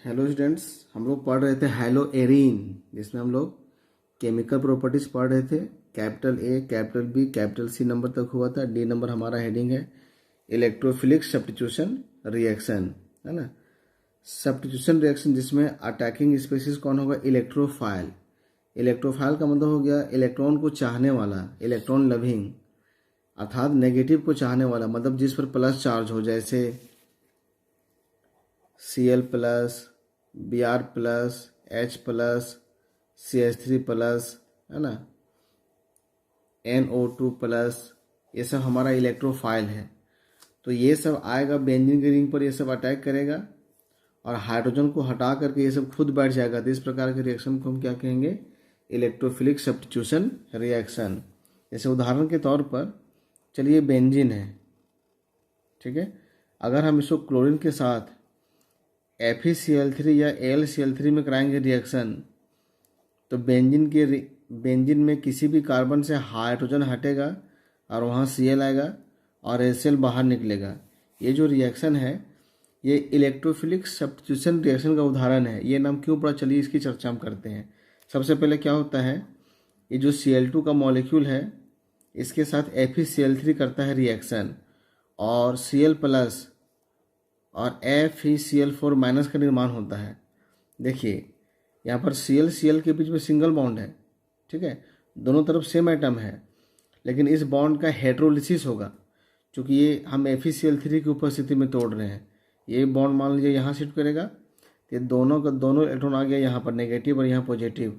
Hello students, हम लोग पढ़ रहे थे हैलो एरीन, जिसमें हम लोग केमिकल प्रॉपर्टीज पढ़ रहे थे। Capital A, capital B, capital C number तक हुआ था। डी नंबर हमारा हेडिंग है इलेक्ट्रोफिलिक सब्स्टिट्यूशन रिएक्शन, है ना। सब्स्टिट्यूशन रिएक्शन जिसमें अटैकिंग स्पीशीज कौन होगा? इलेक्ट्रोफाइल। इलेक्ट्रोफाइल का मतलब हो गया इलेक्ट्रॉन को चाहने वाला, इलेक्ट्रॉन लविंग, अर्थात नेगेटिव को चाहने वाला, मतलब जिस पर प्लस चार्ज हो, जैसे Cl plus, Br plus, H plus, CH3 plus, है ना, NO2 प्लस, ये सब हमारा इलेक्ट्रोफाइल है। तो ये सब आएगा बेंजीन की रिंग पर, ये सब अटैक करेगा और हाइड्रोजन को हटा करके ये सब खुद बैठ जाएगा। तो इस प्रकार के रिएक्शन को हम क्या कहेंगे? Electrophilic substitution reaction. जैसे उदाहरण के तौर पर चलिए बेंजीन है, ठीक है। अगर हम इसको क्लोरीन के साथ FeCl3 या AlCl3 में कराएंगे रिएक्शन, तो बेंजीन में किसी भी कार्बन से हाइड्रोजन हटेगा और वहाँ Cl आएगा और HCl बाहर निकलेगा। ये जो रिएक्शन है ये इलेक्ट्रोफिलिक सब्स्टिट्यूशन रिएक्शन का उदाहरण है। ये नाम क्यों पड़ा, चलिए इसकी चर्चा हम करते हैं। सबसे पहले क्या होता है, ये जो Cl2 का मॉलिक्यूल है इसके साथ FeCl3 करता है रिएक्शन और Cl प्लस और FeCl4 माइनस का निर्माण होता है। देखिए यहाँ पर Cl के बीच में सिंगल बॉन्ड है, ठीक है, दोनों तरफ सेम एटम है, लेकिन इस बॉन्ड का हेड्रोलिसिस होगा क्योंकि ये हम FeCl3 की उपस्थिति में तोड़ रहे हैं। ये बॉन्ड मान लीजिए यहाँ शिफ्ट करेगा तो दोनों का दोनों इलेक्ट्रॉन आ गया यहाँ पर नेगेटिव और यहाँ पॉजिटिव,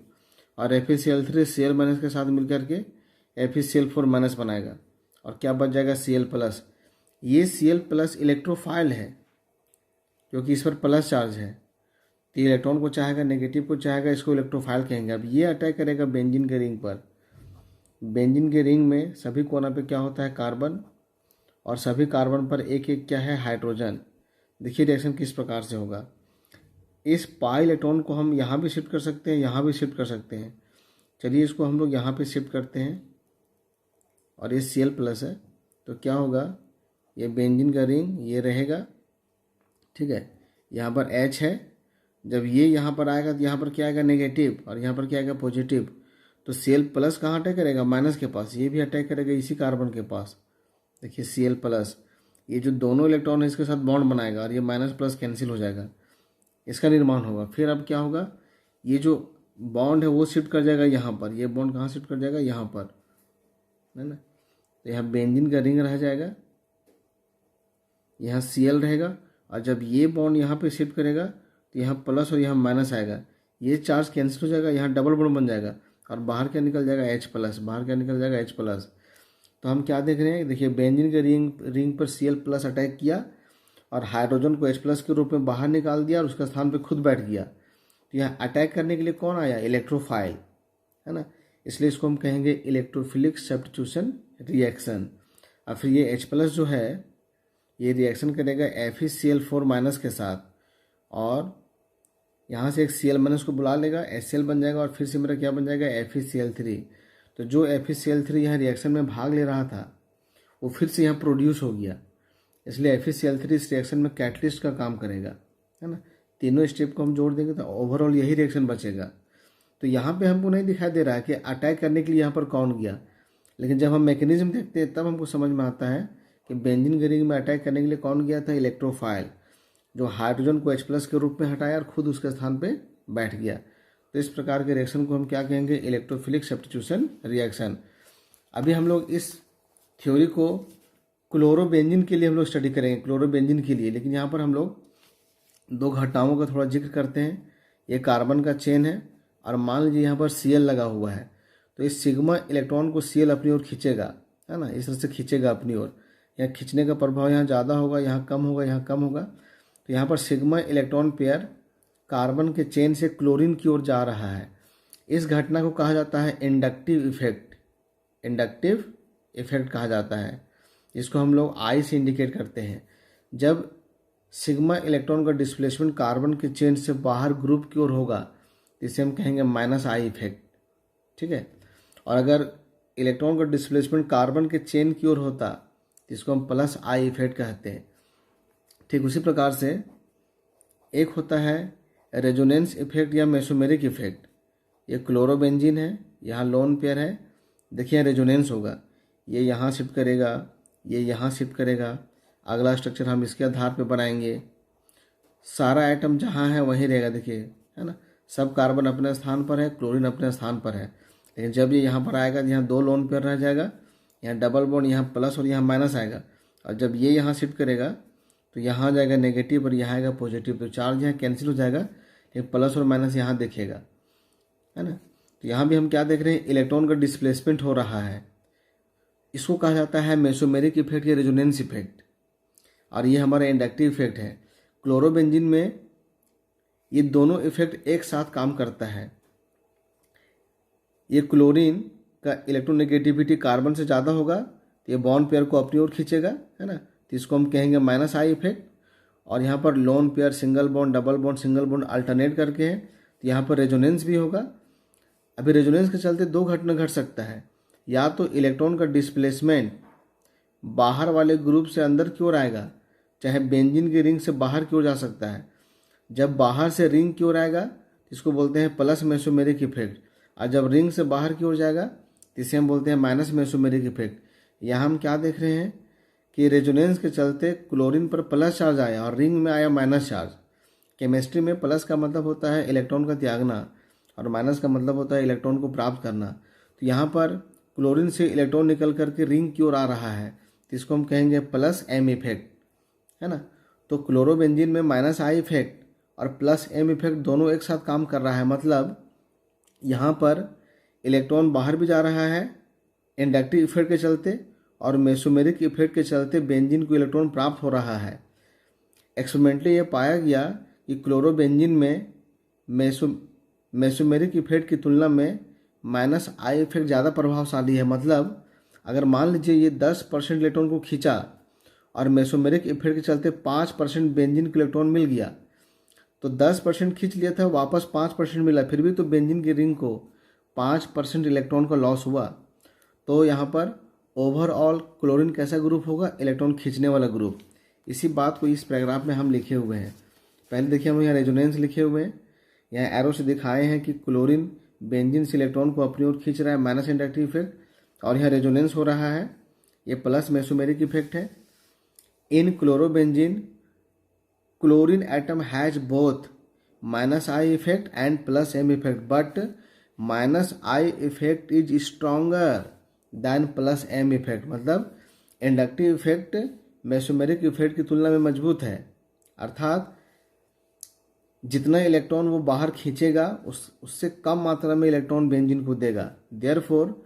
और FeCl3 Cl माइनस के साथ मिलकर के FeCl4 माइनस बनाएगा और क्या बच जाएगा? Cl plus. ये Cl प्लस इलेक्ट्रोफाइल है क्योंकि इस पर प्लस चार्ज है, तो इलेक्ट्रॉन को चाहेगा, नेगेटिव को चाहेगा, इसको इलेक्ट्रोफाइल कहेंगे। अब ये अटैक करेगा बेंजीन के रिंग पर। बेंजीन के रिंग में सभी कोना पे क्या होता है? कार्बन, और सभी कार्बन पर एक एक क्या है? हाइड्रोजन। देखिए रिएक्शन किस प्रकार से होगा। इस पाई इलेक्ट्रॉन को हम यहाँ भी शिफ्ट कर सकते हैं, यहाँ भी शिफ्ट कर सकते हैं। चलिए इसको हम लोग यहाँ पे शिफ्ट करते हैं और ये Cl प्लस है, तो क्या होगा? ये बेंजीन का रिंग ये रहेगा, ठीक है। यहाँ पर H है, जब ये यहाँ पर आएगा तो यहाँ पर क्या आएगा? नेगेटिव, और यहाँ पर क्या आएगा? पॉजिटिव। तो Cl प्लस कहाँ अटैक करेगा? माइनस के पास। ये भी अटैक करेगा इसी कार्बन के पास। देखिए Cl प्लस, ये जो दोनों इलेक्ट्रॉन है इसके साथ बॉन्ड बनाएगा और ये माइनस प्लस कैंसिल हो जाएगा, इसका निर्माण होगा। फिर अब क्या होगा? ये जो बॉन्ड है वो शिफ्ट कर जाएगा यहाँ पर। ये बॉन्ड कहाँ शिफ्ट कर जाएगा? यहाँ पर, है ना। तो यहाँ बेंजीन का रिंग रह जाएगा, यहाँ Cl रहेगा, और जब ये बॉन्ड यहाँ पे शिफ्ट करेगा तो यहाँ प्लस और यहाँ माइनस आएगा, ये चार्ज कैंसिल हो जाएगा, यहाँ डबल बॉन्ड बन जाएगा और बाहर क्या निकल जाएगा? H plus. बाहर क्या निकल जाएगा? H plus. तो हम क्या देख रहे हैं? देखिए बेंजीन के रिंग पर Cl प्लस अटैक किया और हाइड्रोजन को H प्लस के रूप में बाहर निकाल दिया और उसका स्थान पर खुद बैठ गया। तो यहाँ अटैक करने के लिए कौन आया? इलेक्ट्रोफाइल, है ना। इसलिए इसको हम कहेंगे इलेक्ट्रोफिलिक सब्स्टिट्यूशन रिएक्शन। और फिर ये H प्लस जो है ये रिएक्शन करेगा FeCl4 माइनस के साथ, और यहाँ से एक Cl माइनस को बुला लेगा, HCl बन जाएगा, और फिर से मेरा क्या बन जाएगा? FeCl3। तो जो FeCl3 यहाँ रिएक्शन में भाग ले रहा था वो फिर से यहाँ प्रोड्यूस हो गया, इसलिए FeCl3 इस रिएक्शन में कैटलिस्ट का काम करेगा, है ना। तीनों स्टेप को हम जोड़ देंगे तो ओवरऑल यही रिएक्शन बचेगा। तो यहाँ पे हमको नहीं दिखाई दे रहा है कि अटैक करने के लिए यहाँ पर कौन गया, लेकिन जब हम मैकेनिज्म देखते हैं तब हमको समझ में आता है कि बेंजीन के रिंग में अटैक करने के लिए कौन गया था? इलेक्ट्रोफाइल, जो हाइड्रोजन को H प्लस के रूप में हटाया और खुद उसके स्थान पे बैठ गया। तो इस प्रकार के रिएक्शन को हम क्या कहेंगे? Electrophilic substitution reaction. अभी हम लोग इस थ्योरी को क्लोरोबेंजीन के लिए हम लोग स्टडी करेंगे, क्लोरोबेंजीन के लिए। लेकिन यहाँ पर हम लोग दो घटनाओं का थोड़ा जिक्र करते हैं। ये कार्बन का चेन है और मान लीजिए यहाँ पर Cl लगा हुआ है, तो इस सिग्मा इलेक्ट्रॉन को Cl अपनी ओर खींचेगा, है ना, इस तरह से खींचेगा अपनी ओर। यहाँ खींचने का प्रभाव यहाँ ज़्यादा होगा, यहाँ कम होगा, यहाँ कम होगा। तो यहाँ पर सिग्मा इलेक्ट्रॉन पेयर कार्बन के चेन से क्लोरीन की ओर जा रहा है। इस घटना को कहा जाता है इंडक्टिव इफेक्ट। इंडक्टिव इफेक्ट कहा जाता है, जिसको हम लोग I से इंडिकेट करते हैं। जब सिग्मा इलेक्ट्रॉन का डिस्प्लेसमेंट कार्बन के चेन से बाहर ग्रुप की ओर होगा इसे हम कहेंगे -I इफेक्ट, ठीक है। और अगर इलेक्ट्रॉन का डिस्प्लेसमेंट कार्बन के चेन की ओर होता इसको हम +I इफेक्ट कहते हैं। ठीक उसी प्रकार से एक होता है रेजोनेंस इफेक्ट या मेसोमेरिक इफेक्ट। ये क्लोरोबेंजीन है, यहाँ लोन पेयर है, देखिए रेजोनेंस होगा, ये यहाँ शिफ्ट करेगा, ये यहाँ शिफ्ट करेगा, अगला स्ट्रक्चर हम इसके आधार पे बनाएंगे। सारा आइटम जहाँ है वहीं रहेगा, देखिए है ना, सब कार्बन अपने स्थान पर है, क्लोरीन अपने स्थान पर है। लेकिन जब ये यहाँ पर आएगा, यहाँ दो लोन पेयर रह जाएगा, यहाँ डबल बॉन्ड, यहाँ प्लस और यहाँ माइनस आएगा। और जब ये यहाँ शिफ्ट करेगा तो यहाँ जाएगा नेगेटिव और यहाँ आएगा पॉजिटिव, तो चार्ज यहाँ कैंसिल हो जाएगा, लेकिन प्लस और माइनस यहाँ देखेगा, है ना। तो यहाँ भी हम क्या देख रहे हैं, इलेक्ट्रॉन का डिस्प्लेसमेंट हो रहा है। इसको कहा जाता है मेसोमेरिक इफेक्ट या रेजोनेंस इफेक्ट, और ये हमारा इंडक्टिव इफेक्ट है। क्लोरोबेंजीन में ये दोनों इफेक्ट एक साथ काम करता है। ये क्लोरीन का इलेक्ट्रोनेगेटिविटी कार्बन से ज़्यादा होगा तो ये बॉन्ड पेयर को अपनी ओर खींचेगा, है ना, तो इसको हम कहेंगे माइनस आई इफेक्ट। और यहाँ पर lone pair, single bond, double bond, single bond alternate करके हैं, तो यहाँ पर रेजोनेंस भी होगा। अभी रेजोनेंस के चलते दो घटना घट सकता है, या तो इलेक्ट्रॉन का डिस्प्लेसमेंट बाहर वाले ग्रुप से अंदर की ओर आएगा, चाहे बेंजीन की रिंग से बाहर की ओर जा सकता है। जब बाहर से रिंग की ओर आएगा इसको बोलते हैं प्लस मेसोमेरिक इफेक्ट, और जब रिंग से बाहर की ओर जाएगा तो इसे हम बोलते हैं माइनस मेसोमेरिक इफेक्ट। यहाँ हम क्या देख रहे हैं कि रेजोनेंस के चलते क्लोरीन पर प्लस चार्ज आया और रिंग में आया माइनस चार्ज। केमिस्ट्री में प्लस का मतलब होता है इलेक्ट्रॉन का त्यागना और माइनस का मतलब होता है इलेक्ट्रॉन को प्राप्त करना। तो यहाँ पर क्लोरीन से इलेक्ट्रॉन निकल करके रिंग की ओर आ रहा है, तो इसको हम कहेंगे प्लस एम इफेक्ट, है ना। तो क्लोरोबेंजीन में माइनस आई इफेक्ट और प्लस एम इफेक्ट दोनों एक साथ काम कर रहा है, मतलब यहाँ पर इलेक्ट्रॉन बाहर भी जा रहा है इंडक्टिव इफेक्ट के चलते, और मेसोमेरिक इफेक्ट के चलते बेंजीन को इलेक्ट्रॉन प्राप्त हो रहा है। एक्सपेरिमेंटली ये पाया गया कि क्लोरोबेंजीन में मेसोमेरिक इफेक्ट की तुलना में माइनस आई इफेक्ट ज़्यादा प्रभावशाली है। मतलब अगर मान लीजिए ये 10% इलेक्ट्रॉन को खींचा और मेसोमेरिक इफेक्ट के चलते 5% बेंजीन को इलेक्ट्रॉन मिल गया, तो 10% खींच लिया था, वापस 5% मिला, फिर भी तो बेंजीन की रिंग को 5% इलेक्ट्रॉन का लॉस हुआ। तो यहाँ पर ओवरऑल क्लोरीन कैसा ग्रुप होगा, इलेक्ट्रॉन खींचने वाला ग्रुप। इसी बात को इस पैराग्राफ में हम लिखे हुए हैं। पहले देखिए हम यहाँ रेजोनेंस लिखे हुए हैं, यहाँ एरो से दिखाए हैं कि क्लोरीन बेंजीन से इलेक्ट्रॉन को अपनी ओर खींच रहा है, माइनस इंडक्टिव इफेक्ट, और यहाँ रेजोनेंस हो रहा है, ये प्लस मेसोमेरिक इफेक्ट है। इन chlorobenzene chlorine atom has both minus I effect and plus M effect, but minus I effect is stronger than plus M effect। मतलब इंडक्टिव इफेक्ट मेसोमेरिक इफेक्ट की तुलना में मजबूत है, अर्थात जितना इलेक्ट्रॉन वो बाहर खींचेगा उससे कम मात्रा में इलेक्ट्रॉन बेंजीन को देगा। Therefore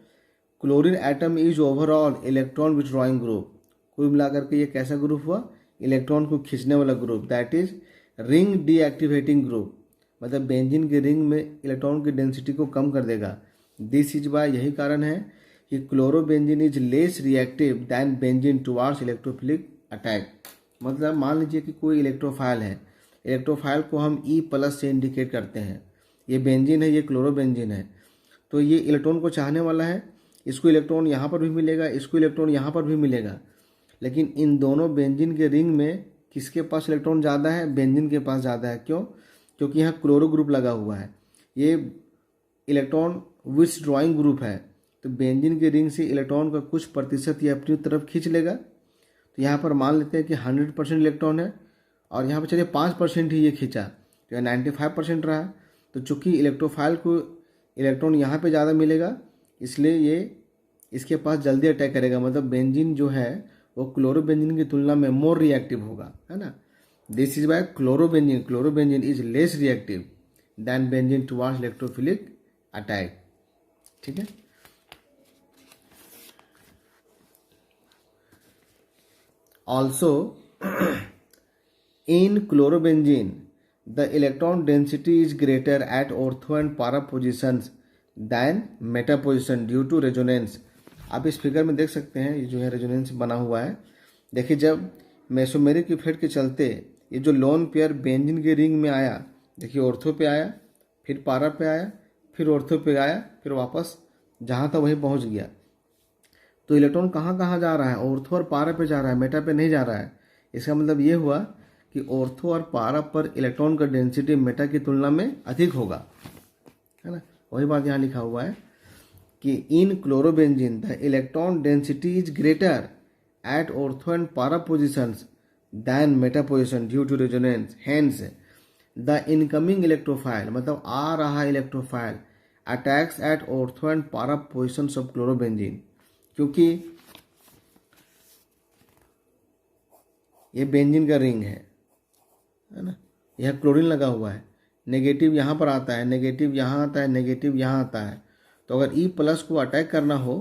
chlorine atom is overall electron withdrawing group. कुल मिलाकर के ये कैसा ग्रुप हुआ, इलेक्ट्रॉन को खींचने वाला group, that is ring deactivating group. मतलब बेंजीन की रिंग में इलेक्ट्रॉन की डेंसिटी को कम कर देगा। दिस इज बाय, यही कारण है कि chlorobenzene is less reactive than benzene towards electrophilic attack. मतलब मान लीजिए कि कोई इलेक्ट्रोफाइल है, इलेक्ट्रोफाइल को हम E+ से इंडिकेट करते हैं, ये बेंजीन है, ये क्लोरोबेंजीन है, तो ये इलेक्ट्रॉन को चाहने वाला है, इसको इलेक्ट्रॉन यहाँ पर भी मिलेगा, इसको इलेक्ट्रॉन यहाँ पर भी मिलेगा, लेकिन इन दोनों बेंजीन के रिंग में किसके पास इलेक्ट्रॉन ज़्यादा है, बेंजीन के पास ज़्यादा है। क्यों? क्योंकि यहाँ क्लोरो ग्रुप लगा हुआ है, ये इलेक्ट्रॉन विथड्रॉइंग ग्रुप है, तो बेंजीन के रिंग से इलेक्ट्रॉन का कुछ प्रतिशत ये अपनी तरफ खींच लेगा। तो यहाँ पर मान लेते हैं कि 100% इलेक्ट्रॉन है और यहाँ पर चलिए 5% ही ये खींचा, तो यह 95% रहा। तो चूँकि इलेक्ट्रोफाइल को इलेक्ट्रॉन यहाँ पे ज़्यादा मिलेगा, इसलिए ये इसके पास जल्दी अटैक करेगा। मतलब बेंजीन जो है वो क्लोरोबेंजीन की तुलना में मोर रिएक्टिव होगा, है ना। This is by chlorobenzene is less reactive than benzene towards electrophilic attack. ठीक है। Also in chlorobenzene the electron density is greater at ortho and para positions than meta position due to resonance। आप इस figure में देख सकते हैं, ये जो है रेजोनेंस बना हुआ है। देखिए जब मेसोमेरिक इफेक्ट के चलते ये जो लोन पेयर बेंजीन के रिंग में आया, देखिए ऑर्थो पे आया, फिर पारा पे आया, फिर ऑर्थो पे आया, फिर वापस जहाँ था वहीं पहुँच गया। तो इलेक्ट्रॉन कहाँ कहाँ जा रहा है, ऑर्थो और पारा पे जा रहा है, मेटा पे नहीं जा रहा है। इसका मतलब ये हुआ कि ऑर्थो और पारा पर इलेक्ट्रॉन का डेंसिटी मेटा की तुलना में अधिक होगा, है ना। वही बात यहाँ लिखा हुआ है कि in chlorobenzene the electron density is greater at ortho and para positions than meta position due to resonance, hence the incoming electrophile, मतलब आ रहा electrophile attacks at ortho and para positions of chlorobenzene, क्योंकि ये benzene का ring है ना, यह chlorine लगा हुआ है, नेगेटिव यहाँ पर आता है, नेगेटिव यहाँ आता है, नेगेटिव यहाँ आता है। तो अगर ई प्लस को अटैक करना हो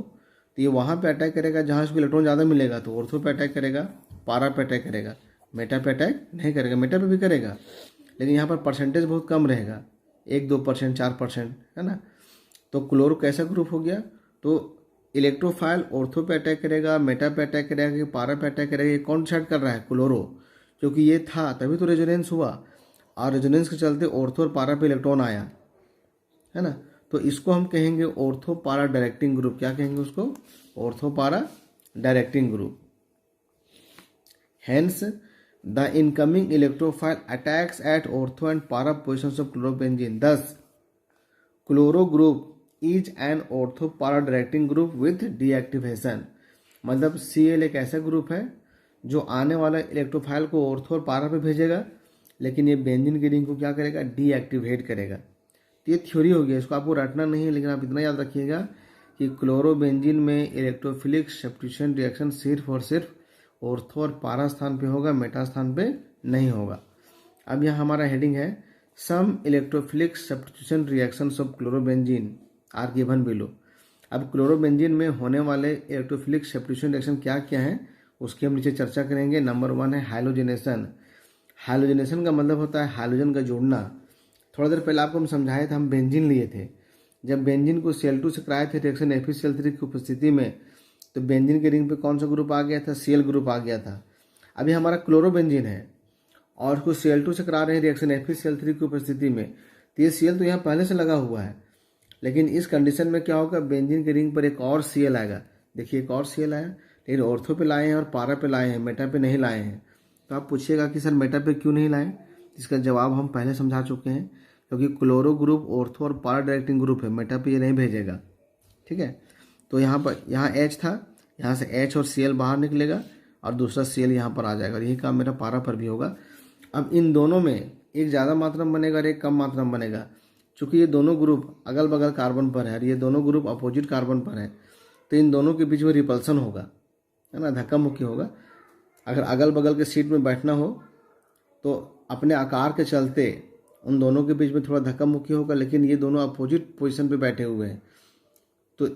तो ये वहाँ पे अटैक करेगा जहाँ इसको इलेक्ट्रॉन ज़्यादा मिलेगा, तो ऑर्थो पे अटैक करेगा, पारा पे अटैक करेगा, मेटा पे अटैक नहीं करेगा। मेटा पे भी करेगा लेकिन यहाँ पर परसेंटेज बहुत कम रहेगा, 1-2%, 4%, है ना। तो क्लोरो कैसा ग्रुप हो गया, तो इलेक्ट्रोफाइल ऑर्थो पे अटैक करेगा, मेटा पे अटैक करेगा, पारा पे अटैक करेगा। ये कौन डिसाइड कर रहा है? क्लोरो, क्योंकि ये था तभी तो रेजोनेंस हुआ, और रेजोनेंस के चलते ऑर्थो और पारा पे इलेक्ट्रॉन आया, है ना। तो इसको हम कहेंगे ऑर्थो पारा डायरेक्टिंग ग्रुप। क्या कहेंगे उसको? Ortho para directing group. Hence the incoming electrophile attacks at ortho and para positions of chlorobenzene, thus chloro group is an ortho para directing group with deactivation. मतलब Cl एक ऐसा group है जो आने वाला इलेक्ट्रोफाइल को ऑर्थो और पारा पे भेजेगा, लेकिन ये बेंजीन की रिंग को क्या करेगा? डीएक्टिवेट करेगा। तो ये थ्योरी हो गया, इसको आपको रटना नहीं है, लेकिन आप इतना याद रखिएगा कि क्लोरोबेंजीन में इलेक्ट्रोफिलिक सब्स्टिट्यूशन रिएक्शन सिर्फ और सिर्फ ऑर्थो और पारा स्थान पे होगा, मेटा स्थान पे नहीं होगा। अब यहाँ हमारा हेडिंग है some electrophilic substitution reactions of chlorobenzene are given below. अब क्लोरोबेंजीन में होने वाले इलेक्ट्रोफिलिक सब्स्टिट्यूशन रिएक्शन क्या क्या है उसकी हम नीचे चर्चा करेंगे। नंबर 1 है हाइलोजेनेशन। हाइलोजेनेशन का मतलब होता है हाइड्रोजन का जोड़ना। थोड़ा देर पहले आपको हम समझाए थे, हम बेंजीन लिए थे। जब बेंजीन को Cl2 से कराए थे रिएक्शन FeCl3 की उपस्थिति में, तो बेंजीन के रिंग पे कौन सा ग्रुप आ गया था? Cl ग्रुप आ गया था। अभी हमारा क्लोरोबेंजीन है और उसको Cl2 से करा रहे हैं रिएक्शन FeCl3 की उपस्थिति में, तो ये Cl तो यहाँ पहले से लगा हुआ है, लेकिन इस कंडीशन में क्या होगा? बेंजीन के रिंग पर एक और Cl आएगा। देखिए एक और Cl आया, लेकिन ऑर्थो पे लाए हैं और पारा पे लाए हैं, मेटा पे नहीं लाए हैं। तो आप पूछिएगा कि सर मेटा पे क्यों नहीं लाए? इसका जवाब हम पहले समझा चुके हैं, क्योंकि क्लोरो ग्रुप ऑर्थो और पारा डायरेक्टिंग ग्रुप है, मेटा पे ये नहीं भेजेगा, ठीक है। तो यहाँ पर H था, यहाँ से H और Cl बाहर निकलेगा और दूसरा Cl यहाँ पर आ जाएगा, और यही काम मेरा पारा पर भी होगा। अब इन दोनों में एक ज़्यादा मात्रा में बनेगा और एक कम मात्रा में बनेगा। चूँकि ये दोनों ग्रुप अगल बगल कार्बन पर है और ये दोनों ग्रुप अपोजिट कार्बन पर है, तो इन दोनों के बीच में रिपल्सन होगा, है ना, धक्का मुक्की होगा। अगर अगल बगल के सीट में बैठना हो तो अपने आकार के चलते उन दोनों के बीच में थोड़ा धक्का मुक्की होगा, लेकिन ये दोनों अपोजिट पोजीशन पे बैठे हुए हैं। तो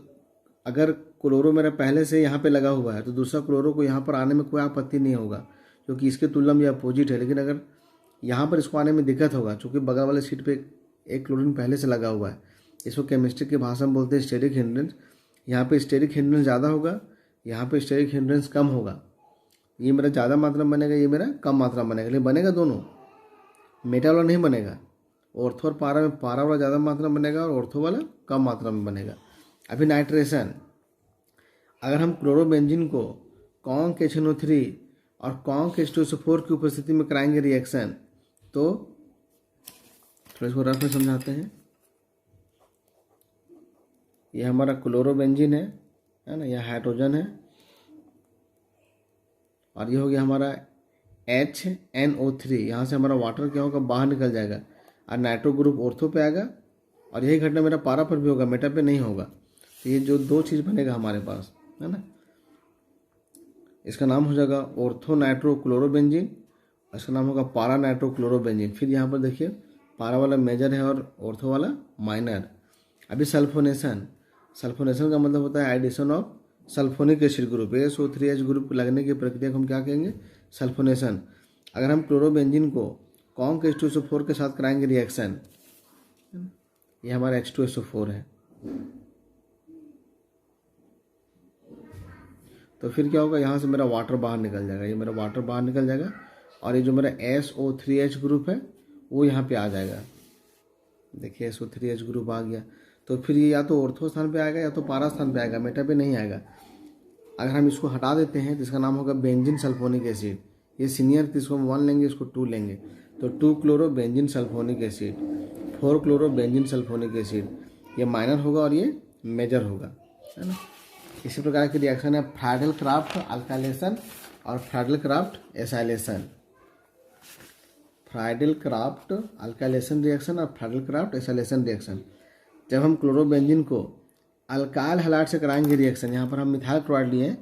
अगर क्लोरो मेरा पहले से यहाँ पे लगा हुआ है तो दूसरा क्लोरो को यहाँ पर आने में कोई आपत्ति नहीं होगा, क्योंकि इसके तुलना में ये अपोजिट है। लेकिन अगर यहाँ पर इसको आने में दिक्कत होगा, चूँकि बगल वाले सीट पे एक क्लोरीन पहले से लगा हुआ है। इसको केमिस्ट्री की भाषा में बोलते हैं स्टेरिक हिंड्रेंस। यहाँ पे स्टेरिक हिंड्रेंस ज़्यादा होगा, यहाँ पे स्टेरिक हिंड्रेंस कम होगा। ये मेरा ज़्यादा मात्रा में बनेगा, ये मेरा कम मात्रा में बनेगा, लेकिन बनेगा दोनों, मेटा वाला नहीं बनेगा। ऑर्थो और पारा में पारा वाला ज़्यादा मात्रा में बनेगा और ऑर्थो वाला कम मात्रा में बनेगा। अभी नाइट्रेशन, अगर हम क्लोरोबेंजीन को कॉन्क HNO3 और कॉन्क H2SO4 की उपस्थिति में कराएंगे रिएक्शन, तो थोड़ा इसको रफ में समझाते हैं। ये हमारा क्लोरोबेंजीन है ना, यह हाइड्रोजन है, और ये हो गया हमारा HNO3। यहाँ से हमारा वाटर क्या होगा? बाहर निकल जाएगा और नाइट्रो ग्रुप ऑर्थो पे आएगा, और यही घटना मेरा पारा पर भी होगा, मेटा पे नहीं होगा। तो ये जो दो चीज़ बनेगा हमारे पास, है ना, इसका नाम हो जाएगा ऑर्थो नाइट्रो क्लोरोबेंजीन, इसका नाम होगा पारा नाइट्रो क्लोरोबेंजीन। फिर यहाँ पर देखिए पारा वाला मेजर है और ऑर्थो वाला माइनर। अभी सल्फोनेशन, सल्फोनेशन का मतलब होता है addition of sulphonic acid group, SO3H group लगने की प्रक्रिया को हम क्या कहेंगे? सल्फोनेशन। अगर हम क्लोरोबेंजीन को कॉन्क H2SO4 के साथ कराएंगे रिएक्शन, ये हमारा H2SO4 है, तो फिर क्या होगा? यहाँ से मेरा वाटर बाहर निकल जाएगा, ये मेरा वाटर बाहर निकल जाएगा, और ये जो मेरा SO3H ग्रुप है वो यहाँ पे आ जाएगा। देखिए SO3H ग्रुप आ गया, तो फिर ये या तो ऑर्थो स्थान पे आएगा या तो पारा स्थान पे आएगा, मेटा पे नहीं आएगा। अगर हम इसको हटा देते हैं तो इसका नाम होगा बेंजीन सल्फोनिक एसिड। ये सीनियर, तो इसको हम 1 लेंगे, इसको 2 लेंगे, तो 2 chlorobenzene sulphonic acid, 4 chlorobenzene sulphonic acid, ये माइनर होगा और ये मेजर होगा, है ना। इसी प्रकार की रिएक्शन है फ्राइडल क्राफ्ट अल्काइलेशन और Friedl Crafts acylation. Friedl craft alkylation reaction और फ्राइडल क्राफ्ट एसाइलेशन रिएक्शन। जब हम क्लोरोबेंजीन को अल्काइल हैलाइड से कराएंगे रिएक्शन, यहाँ पर हम मिथाइल क्लोराइड लिए हैं,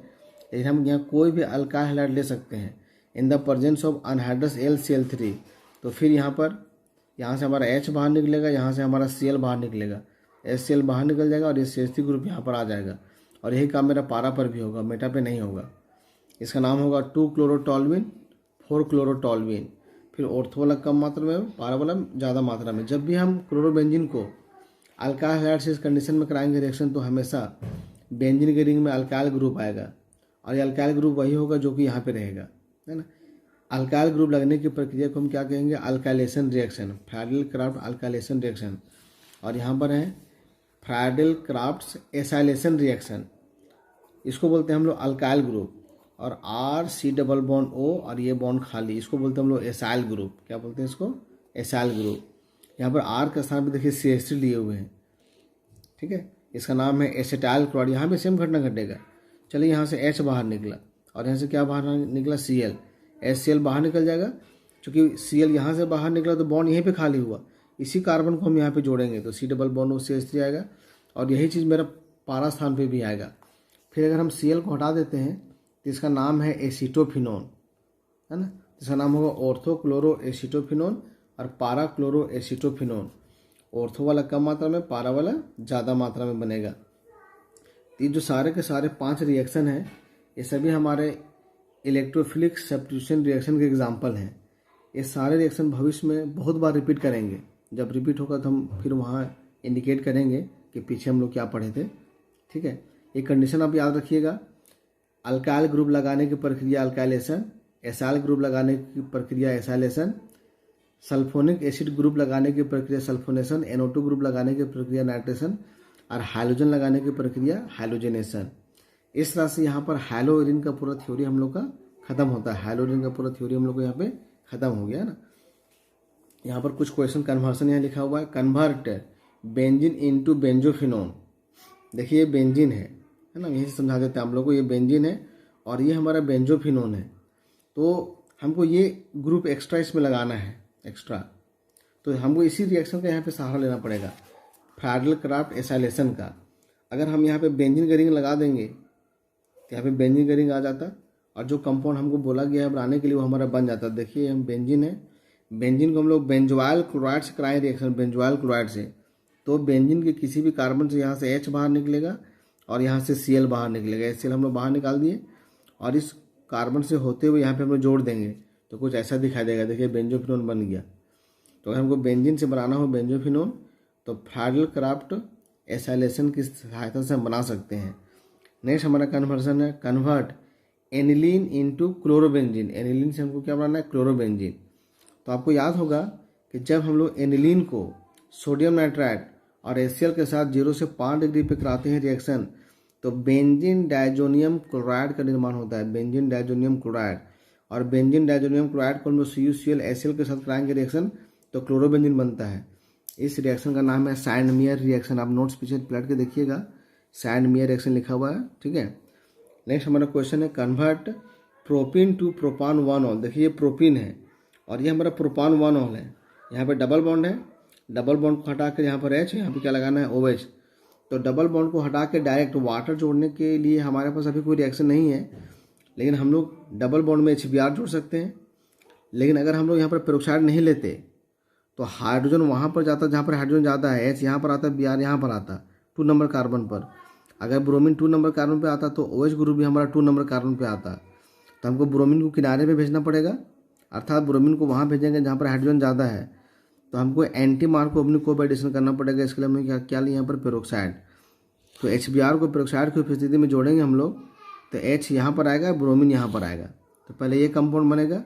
लेकिन हम यहाँ कोई भी अल्काइल हैलाइड ले सकते हैं in the presence of anhydrous LCl3, तो फिर यहाँ से हमारा H बाहर निकलेगा, यहाँ से हमारा Cl बाहर निकलेगा, HCl बाहर निकल जाएगा और ये CH3 ग्रुप यहाँ पर आ जाएगा। और यही काम मेरा पारा पर भी होगा, मेटा पे नहीं होगा। इसका नाम होगा 2 क्लोरोटोल्यूइन 4 क्लोरोटोल्यूइन। फिर ऑर्थो वाला कम मात्रा में, पारा वाला ज़्यादा मात्रा में। जब भी हम क्लोरोबेंजीन को अल्काइल हैलाइड से इस कंडीशन में कराएंगे रिएक्शन, तो हमेशा बेंजीन के रिंग में अल्काइल ग्रुप आएगा और ये अल्काइल ग्रुप वही होगा जो कि यहाँ पे रहेगा, है ना। अल्काइल ग्रुप लगने की प्रक्रिया को हम क्या कहेंगे? Alkylation reaction, Friedl craft alkylation reaction. और यहाँ पर है फ्राइडल क्राफ्ट एसाइलेशन रिएक्शन, इसको बोलते हैं हम लोग अल्काइल ग्रुप। और RC डबल बॉन्ड O और ये बॉन्ड खाली, इसको बोलते हैं हम लोग एसाइल ग्रुप। क्या बोलते हैं इसको? Acyl group. यहाँ पर R के स्थान पर देखिए CH3 लिए हुए हैं, ठीक है। इसका नाम है एसिटाइल क्लोराइड। यहाँ पे सेम घटना घटेगा। चलिए यहाँ से H बाहर निकला और यहाँ से क्या बाहर निकला? Cl। HCl बाहर निकल जाएगा, क्योंकि Cl यहाँ से बाहर निकला तो बॉन्ड यहीं पे खाली हुआ, इसी कार्बन को हम यहाँ पे जोड़ेंगे तो C double bond O CH3 आएगा और यही चीज़ मेरा पारा स्थान पे भी आएगा। फिर अगर हम Cl को हटा देते हैं तो इसका नाम है एसीटोफिनोन, है ना। इसका नाम होगा ऑर्थो क्लोरो एसीटोफिनोन और पारा क्लोरो एसीटोफिनोन। ऑर्थो वाला कम मात्रा में, पारा वाला ज़्यादा मात्रा में बनेगा। ये जो सारे के सारे 5 रिएक्शन हैं, ये सभी हमारे इलेक्ट्रोफिलिक सब्स्टिट्यूशन रिएक्शन के एग्जाम्पल हैं। ये सारे रिएक्शन भविष्य में बहुत बार रिपीट करेंगे। जब रिपीट होगा तो हम फिर वहाँ इंडिकेट करेंगे कि पीछे हम लोग क्या पढ़े थे, ठीक है। एक कंडीशन आप याद रखिएगा, अल्काइल ग्रुप लगाने की प्रक्रिया अल्काइलेशन, एसाइल ग्रुप लगाने की प्रक्रिया एसाइलेशन, सल्फोनिक एसिड ग्रुप लगाने की प्रक्रिया सल्फोनेशन, NO2 ग्रुप लगाने की प्रक्रिया नाइट्रेशन और हाइड्रोजन लगाने की प्रक्रिया हाइड्रोजनेशन। इस तरह से यहाँ पर हाइलोरिन का पूरा थ्योरी हम लोग का खत्म होता है। हाइलोरिन का पूरा थ्योरी हम लोग को यहाँ पे खत्म हो गया ना। यहाँ पर कुछ क्वेश्चन कन्वर्सन यहाँ लिखा हुआ है, कन्वर्ट बेंजीन इनटू बेंजोफिनोन। देखिए ये बेंजीन है ना, यही से समझा देते हैं हम लोग को। ये बेंजीन है और ये हमारा बेंजोफिनोन है, तो हमको ये ग्रुप एक्स्ट्रा इसमें लगाना है एक्स्ट्रा, तो हमको इसी रिएक्शन का यहाँ पे सहारा लेना पड़ेगा, फ्राइडल क्राफ्ट एसाइलेशन का। अगर हम यहाँ पे बेंजीन का रिंग लगा देंगे तो यहाँ पे बेंजीन का रिंग आ जाता और जो कंपाउंड हमको बोला गया है बनाने के लिए वो हमारा बन जाता। देखिए हम बेंजीन है, बेंजीन को हम लोग बेंजोइल क्लोराइड से कराएं रिएक्शन, बेंजोइल क्लोराइड से, तो बेंजीन के किसी भी कार्बन से यहाँ से H बाहर निकलेगा और यहाँ से Cl बाहर निकलेगा। HCl हम लोग बाहर निकाल दिए और इस कार्बन से होते हुए यहाँ पे हम लोग जोड़ देंगे तो कुछ ऐसा दिखाई देगा। देखिए बेंजोफिनोन बन गया। तो अगर हमको बेंजीन से बनाना हो बेंजोफिनोन तो फ्राइडल क्राफ्ट एसाइलेशन की सहायता से हम बना सकते हैं। नेक्स्ट हमारा कन्वर्जन है, convert aniline into chlorobenzene. Aniline से हमको क्या बनाना है? क्लोरोबेंजीन। तो आपको याद होगा कि जब हम लोग एनिलीन को सोडियम नाइट्राइड और HCl के साथ 0 से 5 डिग्री पे कराते हैं रिएक्शन, तो बेंजीन डायजोनियम क्लोराइड का निर्माण होता है, बेंजीन डायजोनियम क्लोराइड। और बेंजीन डायजोनियम क्लोराइड को हम लोग CuCl HCl के साथ कराएंगे रिएक्शन तो क्लोरोबेंजीन बनता है। इस रिएक्शन का नाम है सैंडमेयर रिएक्शन। आप नोट्स पीछे पलट के देखिएगा, सैंडमेयर रिएक्शन लिखा हुआ है, ठीक है। नेक्स्ट हमारा क्वेश्चन है, कन्वर्ट प्रोपीन टू प्रोपान 1-ऑल। देखिए ये प्रोपीन है और ये हमारा प्रोपान 1-ऑल है। यहाँ पे डबल बॉन्ड है, डबल बॉन्ड को हटा कर यहाँ पर H, यहाँ पे क्या लगाना है? OH। तो डबल बॉन्ड को हटा के डायरेक्ट वाटर जोड़ने के लिए हमारे पास अभी कोई रिएक्शन नहीं है, लेकिन हम लोग डबल बॉन्ड में HBr जोड़ सकते हैं। लेकिन अगर हम लोग यहाँ पर पेरोक्साइड नहीं लेते तो हाइड्रोजन वहाँ पर जाता जहाँ पर हाइड्रोजन ज़्यादा है, H यहाँ पर आता, Br यहाँ पर आता 2 नंबर कार्बन पर। अगर ब्रोमीन 2 नंबर कार्बन पे आता तो OH ग्रुप भी हमारा 2 नंबर कार्बन पे आता। तो हमको ब्रोमीन को किनारे पे भेजना पड़ेगा, अर्थात ब्रोमीन को वहाँ भेजेंगे जहाँ पर हाइड्रोजन ज़्यादा है। तो हमको एंटी मार्कोव को एडिशन करना पड़ेगा। इसके लिए हमने क्या लिया यहाँ पर? पेरोक्साइड। तो HBr को पेरोक्साइड की उपस्थिति में जोड़ेंगे हम लोग तो H यहाँ पर आएगा, ब्रोमीन यहाँ पर आएगा। तो पहले ये कंपाउंड बनेगा,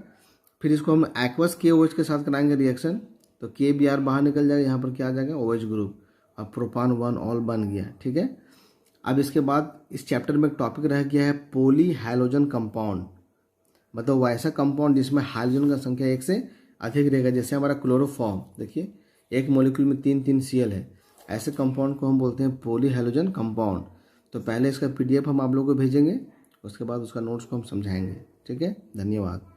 फिर इसको हम एक्वस KOH के साथ कराएंगे रिएक्शन तो KBr बाहर निकल जाएगा, यहाँ पर क्या आ जाएगा? OH group. अब प्रोपान 1-ऑल बन गया, ठीक है। अब इसके बाद इस चैप्टर में एक टॉपिक रह गया है पॉली हैलोजन कंपाउंड। मतलब वो ऐसा कंपाउंड जिसमें हाइड्रोजन का संख्या एक से अधिक रहेगा, जैसे हमारा क्लोरोफॉर्म, देखिए एक मॉलिक्यूल में 3 Cl है, ऐसे कंपाउंड को हम बोलते हैं पॉली हैलोजन कंपाउंड। तो पहले इसका PDF हम आप लोगों को भेजेंगे, उसके बाद उसका नोट्स को हम समझाएंगे। ठीक है, धन्यवाद।